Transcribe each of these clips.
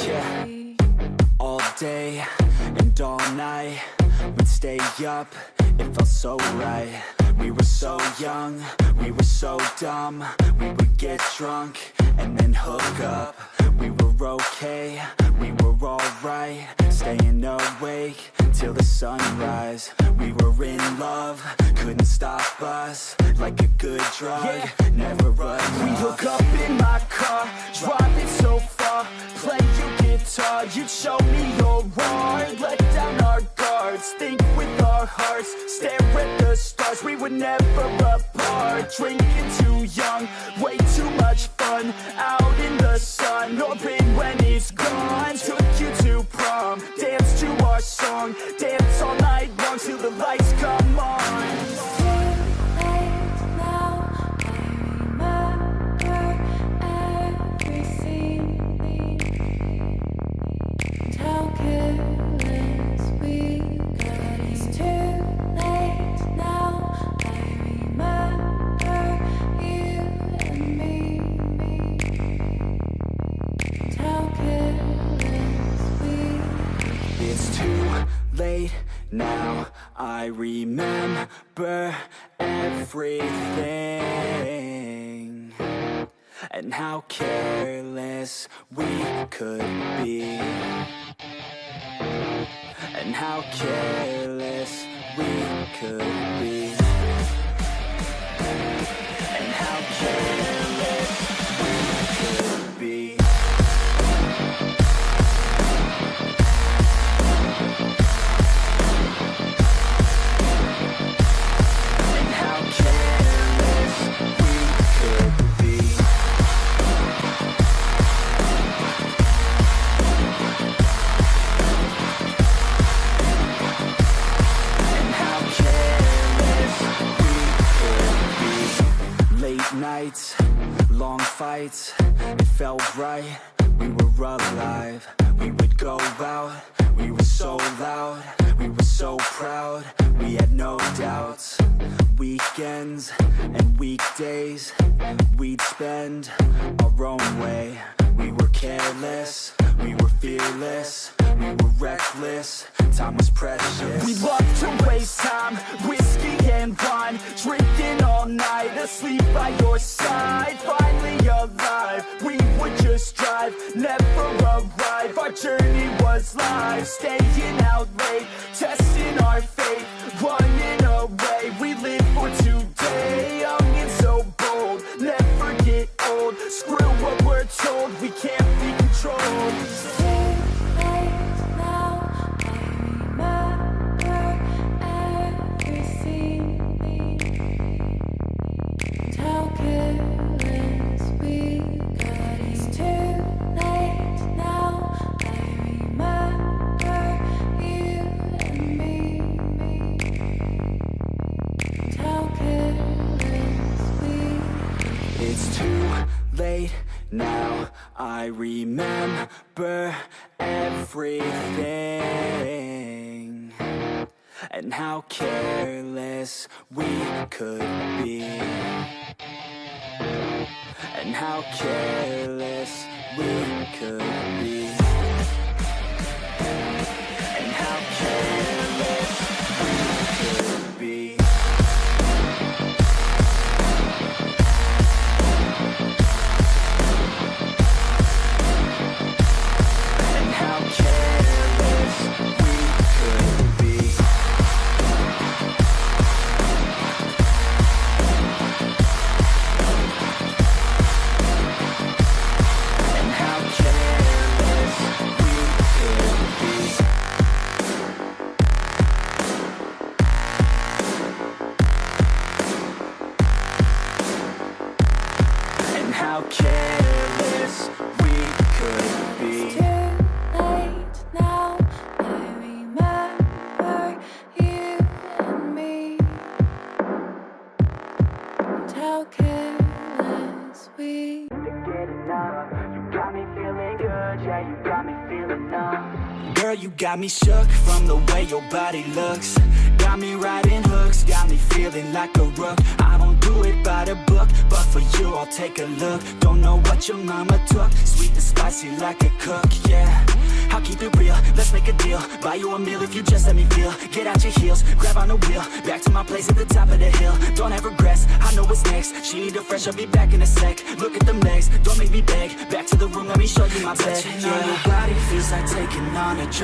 Yeah, all day and all night we'd stay up, it felt so right. We were so young, we were so dumb. We would get drunk and then hook up. We were okay, we were alright, staying awake till the sunrise. We were in love, couldn't stop us. Like a good drug, never enough. We hook up in my car, driving so far. Play your guitar, you'd show me your art. Let down our guards, think with our hearts. Stare at the stars, we were never apart. Drinking too young, way too much fun. Out in the sun, no pain when it's gone. Took you to prom, dance to our song. Dance all night long till the lights come on. Now I remember everything, and how careless we could be, and how careless we could be, and how careless we could be. Nights, long fights, it felt right, we were alive. We would go out, we were so loud, we were so proud, we had no doubts. Weekends and weekdays, we'd spend our own way. We were careless, we were fearless, we were reckless, time was precious. We loved to waste time, whiskey and wine, drinking all night, asleep by your side. Finally alive, we would just drive, never arrive. Our journey was live, staying out late, testing our fate, running away. We live for today, young and so bold, never get old. Screw what we're told, we can't be controlled. Now I remember everything, and how careless we could be, and how careless we could be, and how careless we could be. How careless we could be. It's too late now, I remember you and me. And how careless we. To get enough, you got me feeling good, yeah, you got me feeling numb. Girl, Girl, you got me shook from the way your body looks. Got me riding hooks, got me feeling like a rook. I don't do it by the book, but for you I'll take a look. Don't know what your mama took, sweet and spicy like a cook, yeah. I'll keep it real, let's make a deal. Buy you a meal if you just let me feel. Get out your heels, grab on the wheel. Back to my place at the top of the hill. Don't have regrets, I know what's next. She need a fresh, I'll be back in a sec. Look at them legs, don't make me beg. Back to the room, let me show you my bed. Touching on your body feels like taking on a drug.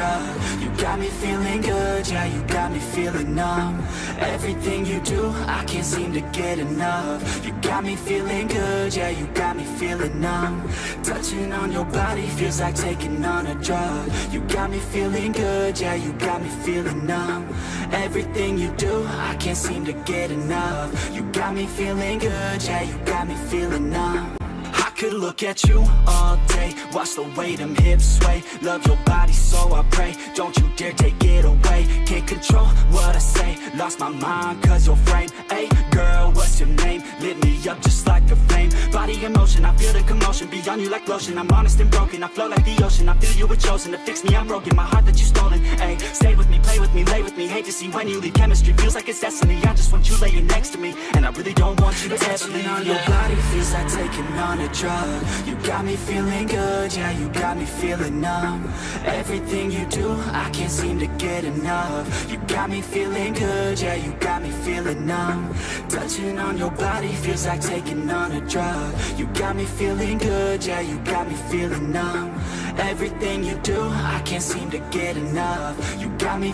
You got me feeling good, yeah, you got me feeling numb. Everything you do, I can't seem to get enough. You got me feeling good, yeah, you got me feeling numb. Touching on your body feels like taking on a drug. You got me feeling good, yeah, you got me feeling numb. Everything you do, I can't seem to get enough. You got me feeling good, yeah, you got me feeling numb. I could look at you all day, watch the way them hips sway. Love your body, so I pray, don't you dare take it away. Can't control what I say, lost my mind cause your frame. Hey girl, what's your name? Lit me up just like a flame. Body in motion, I feel the commotion, be on you like lotion. I'm honest and broken, I flow like the ocean. I feel you were chosen to fix me, I'm broken. My heart that you stolen, hey. Stay with me, play with me, lay with me. Hate to see when you leave, chemistry feels like it's destiny. I just want you laying next to me, and I really don't want you to ever leave. On your body feels like taking on a drug. You got me feeling good, yeah, you got me feeling numb. Everything you do, I can't seem to get enough. You got me feeling good, yeah, you got me feeling numb. Touching on your body feels like taking on a drug. You got me feeling good, yeah, you got me feeling numb. Everything you do, I can't seem to get enough. You got me